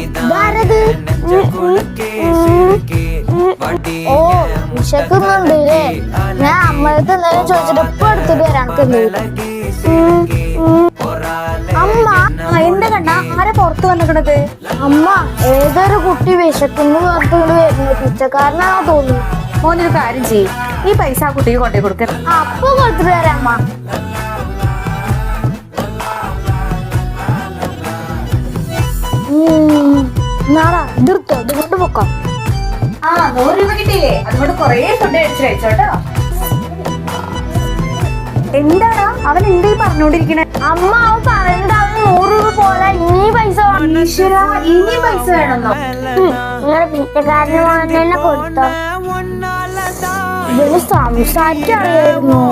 ഇതാരത്? ഓ വിശക്കുന്നുണ്ടല്ലേ? ഞാൻ അമ്മയത്ത് എന്തെങ്കിലും ചോദിച്ചിട്ട് ഇപ്പൊ എടുത്തിട്ട് വരാം. അമ്മ എന്താ കണ്ട ആരെ പുറത്തു വന്നിക്കണത്? അമ്മ ഏതൊരു കുട്ടി വിശക്കുന്നു പറഞ്ഞുകൊണ്ട് വരുന്നു. പിച്ചക്കാരനാണോ തോന്നുന്നു. മോനൊരു കാര്യം ചെയ്യും, ഈ പൈസ ആ കുട്ടിക്ക് കൊണ്ടേ കൊടുക്ക. അപ്പൊ കൊടുത്തിട്ട് വരാം അമ്മ. നാളെ ഇതെടുത്തോ, ഇത് കൊണ്ട് പൊക്കാം. 100 രൂപ കിട്ടിയില്ലേ? അതുകൊണ്ട് കൊറേ ഫുഡ് കഴിച്ചു കഴിച്ചോട്ടോ. എന്താടാ അവൻ എന്തേ പറഞ്ഞോണ്ടിരിക്കണേ? അമ്മ അവൻ പറയുന്നത് അവന് 100 രൂപ പോലെ ഇനി പൈസ ഈശ്വരാ, ഇനി പൈസ വേണമെന്നോ? നിങ്ങളുടെ പിച്ചക്കാരന് തന്നെ കൊടുത്തോ. ഇതിന് സംസാരിച്ചറിയായിരുന്നു.